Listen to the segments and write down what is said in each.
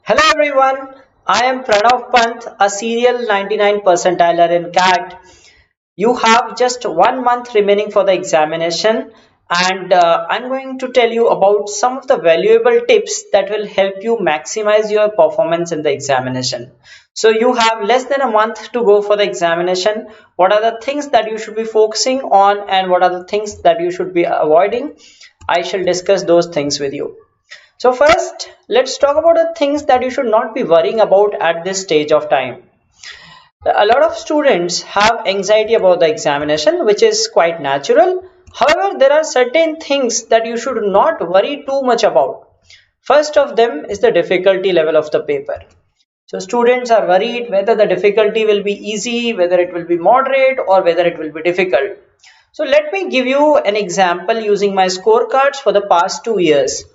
Hello everyone, I am Pranav Pant, a serial 99 percentiler in CAT. You have just 1 month remaining for the examination, and I'm going to tell you about some of the valuable tips that will help you maximize your performance in the examination. So you have less than a month to go for the examination. What are the things that you should be focusing on and what are the things that you should be avoiding? I shall discuss those things with you. So first, let's talk about the things that you should not be worrying about at this stage of time. A lot of students have anxiety about the examination, which is quite natural. However, there are certain things that you should not worry too much about. First of them is the difficulty level of the paper. So students are worried whether the difficulty will be easy, whether it will be moderate, or whether it will be difficult. So let me give you an example using my scorecards for the past 2 years.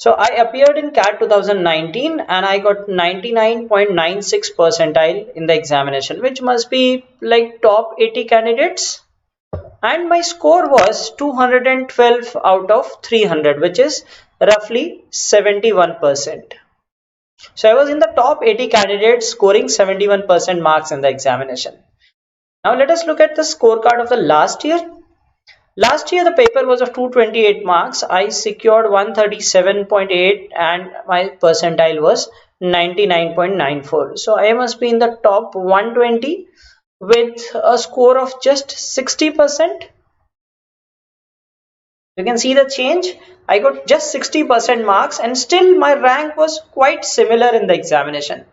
So I appeared in CAT 2019 and I got 99.96 percentile in the examination, which must be like top 80 candidates. And my score was 212 out of 300, which is roughly 71%. So I was in the top 80 candidates scoring 71% marks in the examination. Now let us look at the scorecard of the last year. Last year the paper was of 228 marks. I secured 137.8 and my percentile was 99.94. So I must be in the top 120 with a score of just 60%. You can see the change. I got just 60% marks and still my rank was quite similar in the examination.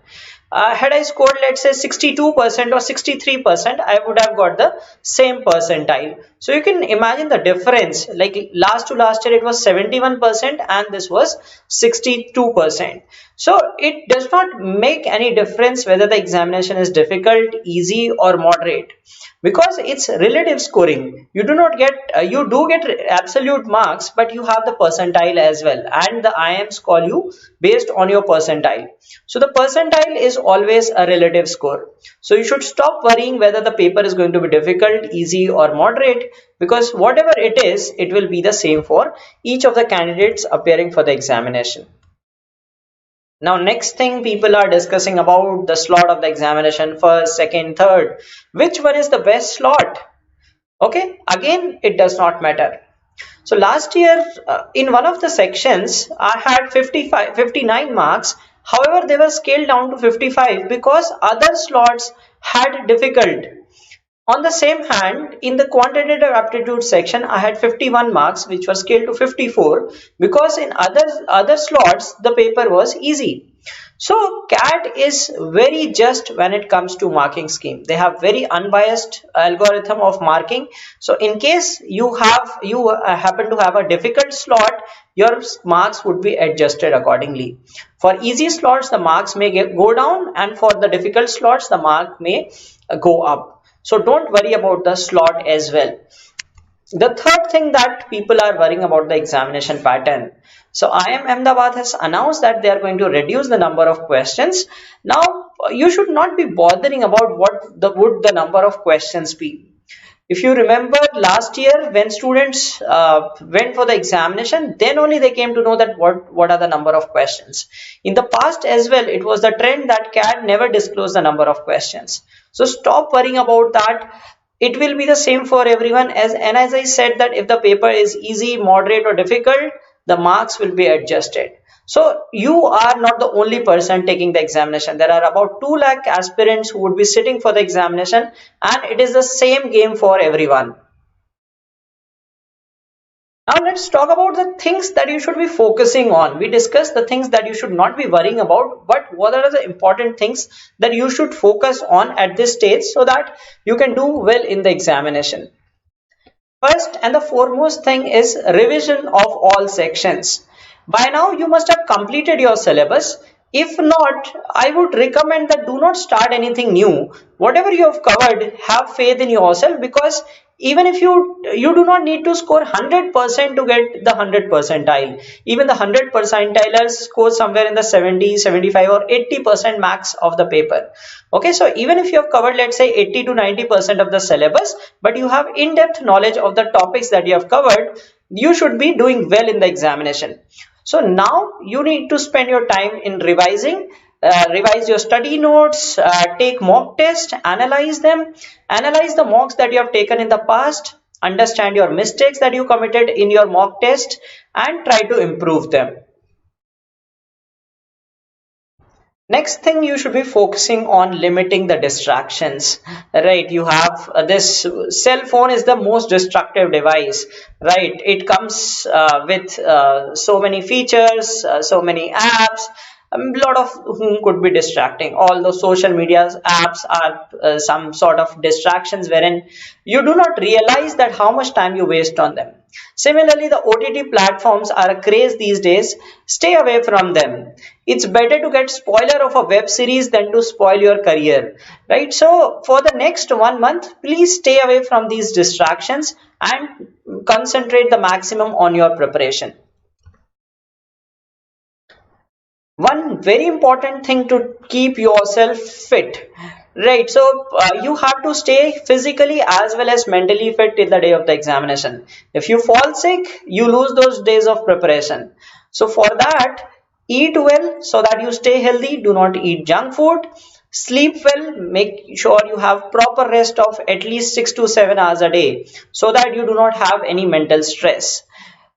Had I scored, let's say, 62% or 63%, I would have got the same percentile. So you can imagine the difference. Like last to last year, it was 71% and this was 62%. So it does not make any difference whether the examination is difficult, easy, or moderate, because it's relative scoring. You do not get you do get absolute marks, but you have the percentile as well, and the IMs call you based on your percentile. So the percentile is always a relative score. So you should stop worrying whether the paper is going to be difficult, easy, or moderate, because whatever it is, it will be the same for each of the candidates appearing for the examination. Now, next thing people are discussing about the slot of the examination, first, second, third. Which one is the best slot? Okay, again, it does not matter. So last year, in one of the sections, I had 59 marks. However, they were scaled down to 55 because other slots had difficult. On the same hand, in the quantitative aptitude section, I had 51 marks, which were scaled to 54 because in other slots, the paper was easy. So CAT is very just when it comes to marking scheme. They have very unbiased algorithm of marking. So in case you happen to have a difficult slot, your marks would be adjusted accordingly. For easy slots, the marks may go down, and for the difficult slots, the mark may go up. So don't worry about the slot as well. The third thing that people are worrying about the examination pattern. So IIM Ahmedabad has announced that they are going to reduce the number of questions. Now you should not be bothering about would the number of questions be. If you remember last year when students went for the examination, then only they came to know that what are the number of questions. In the past as well, it was the trend that CAT never disclosed the number of questions. So stop worrying about that. It will be the same for everyone, as I said, that if the paper is easy, moderate, or difficult, the marks will be adjusted. So you are not the only person taking the examination. There are about 2 lakh aspirants who would be sitting for the examination, and it is the same game for everyone. Now let's talk about the things that you should be focusing on. We discussed the things that you should not be worrying about, but what are the important things that you should focus on at this stage so that you can do well in the examination. First and the foremost thing is revision of all sections. By now you must have completed your syllabus. If not, I would recommend that do not start anything new. Whatever you have covered, have faith in yourself, because even if you do not need to score 100% to get the 100 percentile. Even the 100 percentilers score somewhere in the 70, 75 or 80% max of the paper. Okay, so even if you have covered, let's say, 80 to 90% of the syllabus, but you have in-depth knowledge of the topics that you have covered, you should be doing well in the examination. So now you need to spend your time in revising. Revise your study notes, take mock tests, analyze the mocks that you have taken in the past, understand your mistakes that you committed in your mock test, and try to improve them. Next thing, you should be focusing on limiting the distractions, right? You have this cell phone is the most destructive device, right? It comes with so many features, so many apps, a lot of whom could be distracting. All those social media apps are some sort of distractions wherein you do not realize that how much time you waste on them. Similarly, the OTT platforms are a craze these days. Stay away from them. It's better to get spoiler of a web series than to spoil your career, right? So for the next 1 month, please stay away from these distractions and concentrate the maximum on your preparation. One very important thing to keep yourself fit, right? So you have to stay physically as well as mentally fit till the day of the examination. If you fall sick, you lose those days of preparation. So for that, eat well so that you stay healthy. Do not eat junk food. Sleep well. Make sure you have proper rest of at least 6 to 7 hours a day so that you do not have any mental stress.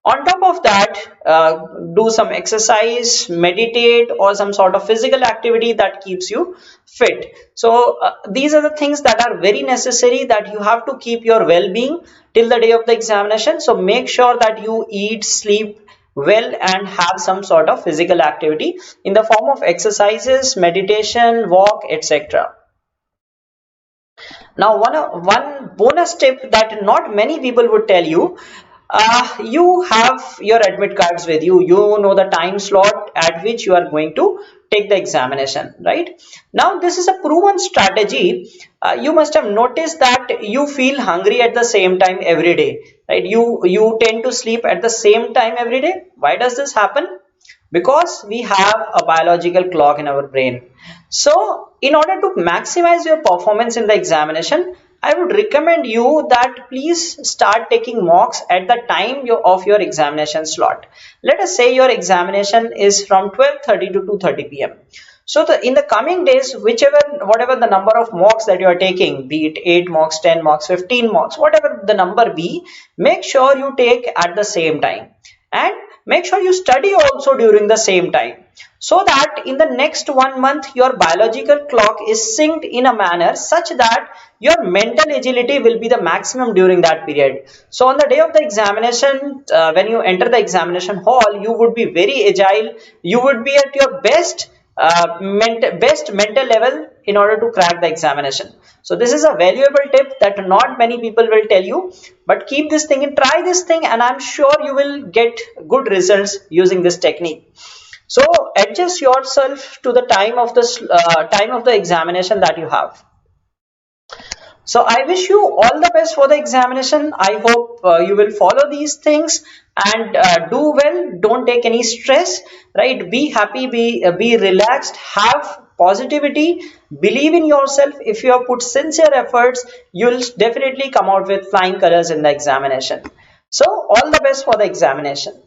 On top of that, do some exercise, meditate, or some sort of physical activity that keeps you fit. So these are the things that are very necessary, that you have to keep your well-being till the day of the examination. So make sure that you eat, sleep well, and have some sort of physical activity in the form of exercises, meditation, walk, etc. Now, one bonus tip that not many people would tell you, you have your admit cards with you. You know the time slot at which you are going to take the examination, right? Now, this is a proven strategy. You must have noticed that you feel hungry at the same time every day, right? You tend to sleep at the same time every day. Why does this happen? Because we have a biological clock in our brain. So in order to maximize your performance in the examination, I would recommend you that please start taking mocks at the time of your examination slot. Let us say your examination is from 12:30 to 2:30 p.m. So in the coming days, whatever the number of mocks that you are taking, be it 8 mocks, 10 mocks, 15 mocks, whatever the number be, make sure you take at the same time. And make sure you study also during the same time, so that in the next 1 month your biological clock is synced in a manner such that your mental agility will be the maximum during that period. So on the day of the examination, when you enter the examination hall, you would be very agile, you would be at your best mental level in order to crack the examination. So this is a valuable tip that not many people will tell you, but keep this thing and try this thing, and I'm sure you will get good results using this technique. So adjust yourself to the time of the examination that you have. So I wish you all the best for the examination. I hope you will follow these things and do well. Don't take any stress, right? Be happy, be relaxed, have positivity, believe in yourself. If you have put sincere efforts, you'll definitely come out with flying colors in the examination. So all the best for the examination.